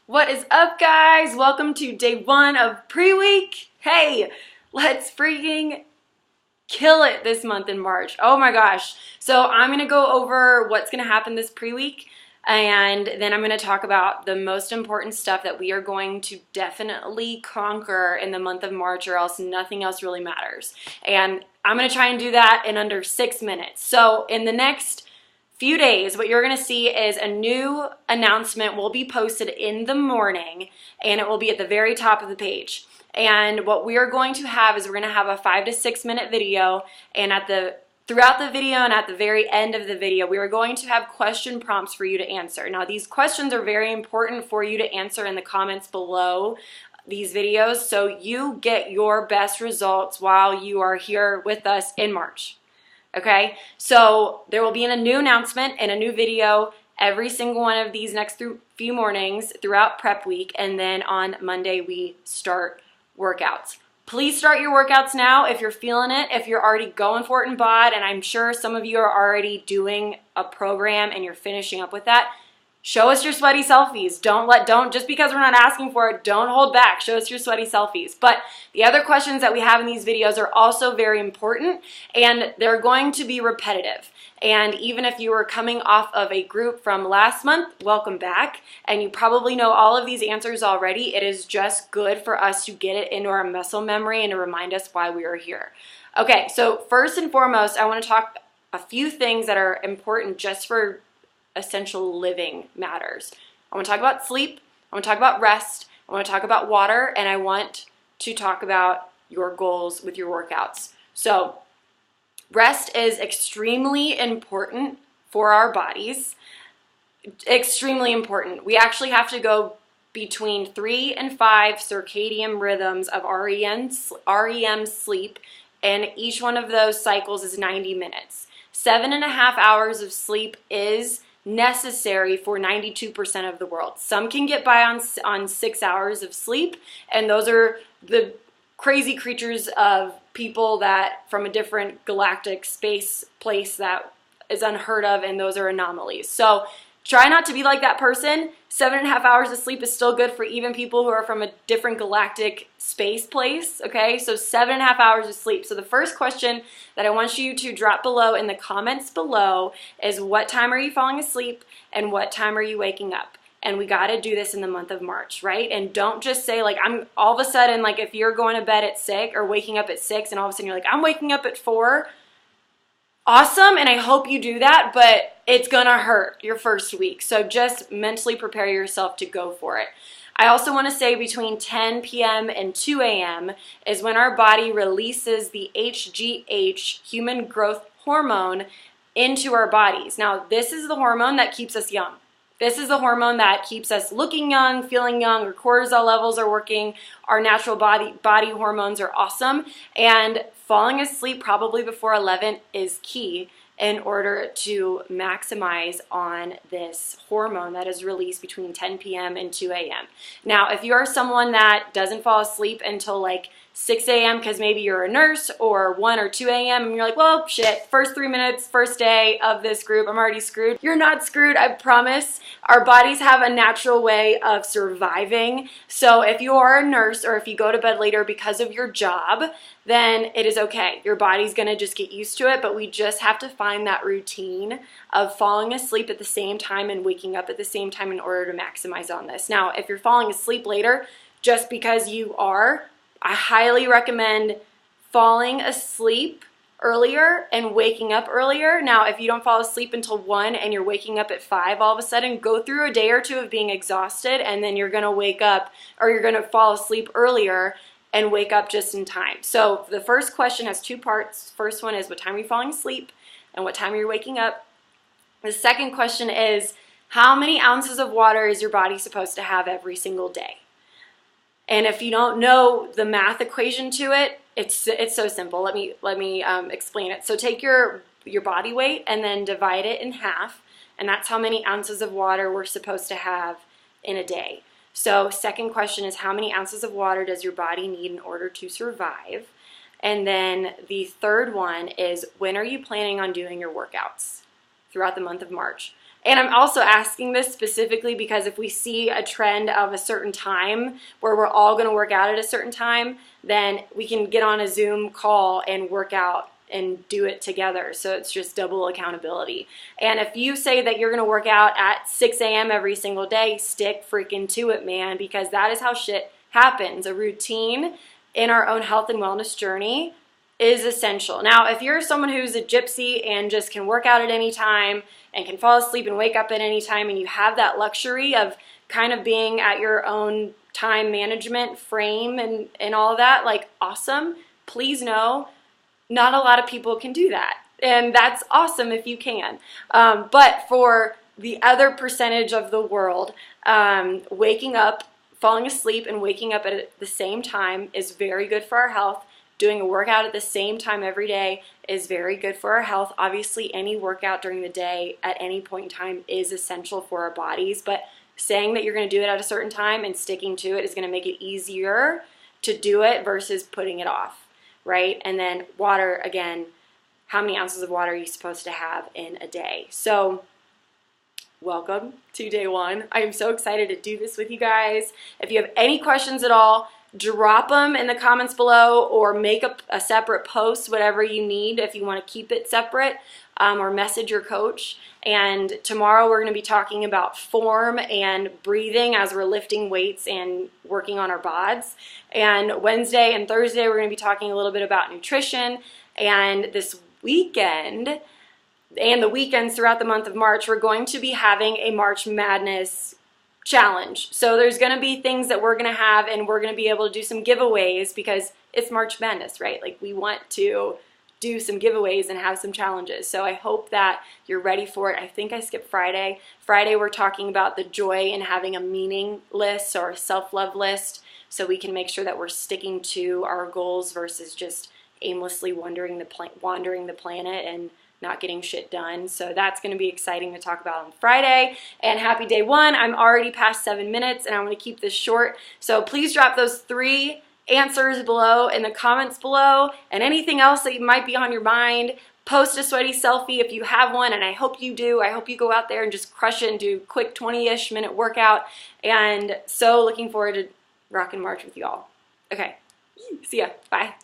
What is up, guys? Welcome to day one of pre-week. Hey, let's freaking kill it this month in March. Oh my gosh. So I'm going to go over what's going to happen this pre-week, and then I'm going to talk about the most important stuff that we are going to definitely conquer in the month of March, or else nothing else really matters. And I'm going to try and do that in under 6 minutes. So in the next few days, what you're going to see is a new announcement will be posted in the morning, and it will be at the very top of the page. And what we are going to have is we're going to have a 5 to 6 minute video, and throughout the video and at the very end of the video, we are going to have question prompts for you to answer. Now, these questions are very important for you to answer in the comments below these videos, so you get your best results while you are here with us in March. Okay, so there will be a new announcement and a new video every single one of these next few mornings throughout prep week, and then on Monday we start workouts. Please start your workouts now if you're feeling it, if you're already going for it in bod, and I'm sure some of you are already doing a program and you're finishing up with that. Show us your sweaty selfies. Don't just because we're not asking for it, don't hold back. Show us your sweaty selfies. But the other questions that we have in these videos are also very important, and they're going to be repetitive. And even if you were coming off of a group from last month, welcome back. And you probably know all of these answers already. It is just good for us to get it into our muscle memory and to remind us why we are here. Okay, so first and foremost, I want to talk a few things that are important just for essential living matters. I want to talk about sleep, I want to talk about rest, I want to talk about water, and I want to talk about your goals with your workouts. So rest is extremely important for our bodies. Extremely important. We actually have to go between 3 and 5 circadian rhythms of REM sleep, and each one of those cycles is 90 minutes. 7.5 hours of sleep is necessary for 92% of the world. Some can get by on 6 hours of sleep, and those are the crazy creatures of people that from a different galactic space place that is unheard of, and those are anomalies. So try not to be like that person. 7.5 hours of sleep is still good for even people who are from a different galactic space place, okay? So 7.5 hours of sleep. So the first question that I want you to drop below in the comments below is, what time are you falling asleep and what time are you waking up? And we got to do this in the month of March, right? And don't just say, like, I'm all of a sudden, like, if you're going to bed at 6 or waking up at 6 and all of a sudden you're like, I'm waking up at 4. Awesome, and I hope you do that, but it's gonna hurt your first week. So just mentally prepare yourself to go for it. I also want to say between 10 p.m. and 2 a.m. is when our body releases the HGH, human growth hormone, into our bodies. Now, this is the hormone that keeps us young. This is the hormone that keeps us looking young, feeling young. Our cortisol levels are working. Our natural body hormones are awesome. And falling asleep probably before 11 is key in order to maximize on this hormone that is released between 10 p.m. and 2 a.m. Now, if you are someone that doesn't fall asleep until like 6 a.m. because maybe you're a nurse, or 1 or 2 a.m. and you're like, well, shit, first 3 minutes, first day of this group, I'm already screwed. You're not screwed, I promise. Our bodies have a natural way of surviving. So if you are a nurse, or if you go to bed later because of your job, then it is okay. Your body's gonna just get used to it, but we just have to find that routine of falling asleep at the same time and waking up at the same time in order to maximize on this. Now, if you're falling asleep later just because you are, I highly recommend falling asleep earlier and waking up earlier. Now, if you don't fall asleep until 1 and you're waking up at 5 all of a sudden, go through a day or two of being exhausted, and then you're gonna wake up, or you're gonna fall asleep earlier and wake up just in time. So the first question has 2 parts. First one is, what time are you falling asleep and what time are you waking up? The second question is, how many ounces of water is your body supposed to have every single day? And if you don't know the math equation to it, it's so simple. Let me explain it. So take your body weight and then divide it in half, and that's how many ounces of water we're supposed to have in a day. So second question is, how many ounces of water does your body need in order to survive? And then the third one is, when are you planning on doing your workouts throughout the month of March? And I'm also asking this specifically because if we see a trend of a certain time where we're all going to work out at a certain time, then we can get on a Zoom call and work out and do it together. So it's just double accountability. And if you say that you're going to work out at 6 a.m. every single day, stick freaking to it, man, because that is how shit happens. A routine in our own health and wellness journey is essential. Now, if you're someone who's a gypsy and just can work out at any time and can fall asleep and wake up at any time, and you have that luxury of kind of being at your own time management frame and all of that, like, awesome. Please know, not a lot of people can do that. And that's awesome if you can. But for the other percentage of the world, waking up, falling asleep and waking up at the same time is very good for our health. Doing a workout at the same time every day is very good for our health. Obviously, any workout during the day at any point in time is essential for our bodies, but saying that you're going to do it at a certain time and sticking to it is going to make it easier to do it versus putting it off, right? And then water, again, how many ounces of water are you supposed to have in a day? So welcome to day one. I am so excited to do this with you guys. If you have any questions at all, drop them in the comments below or make a separate post, whatever you need if you want to keep it separate, or message your coach. And tomorrow we're going to be talking about form and breathing as we're lifting weights and working on our bods. And Wednesday and Thursday we're going to be talking a little bit about nutrition. And this weekend and the weekends throughout the month of March, we're going to be having a March Madness challenge. So there's going to be things that we're going to have, and we're going to be able to do some giveaways because it's March Madness, right? Like, we want to do some giveaways and have some challenges. So I hope that you're ready for it. I think I skipped Friday. Friday we're talking about the joy in having a meaning list or a self-love list, so we can make sure that we're sticking to our goals versus just aimlessly wandering the planet and not getting shit done. So that's going to be exciting to talk about on Friday. And happy day one. I'm already past 7 minutes and I'm going to keep this short. So please drop those 3 answers below in the comments below, and anything else that might be on your mind. Post a sweaty selfie if you have one, and I hope you do. I hope you go out there and just crush it and do a quick 20-ish minute workout. And so looking forward to rocking March with y'all. Okay, see ya. Bye.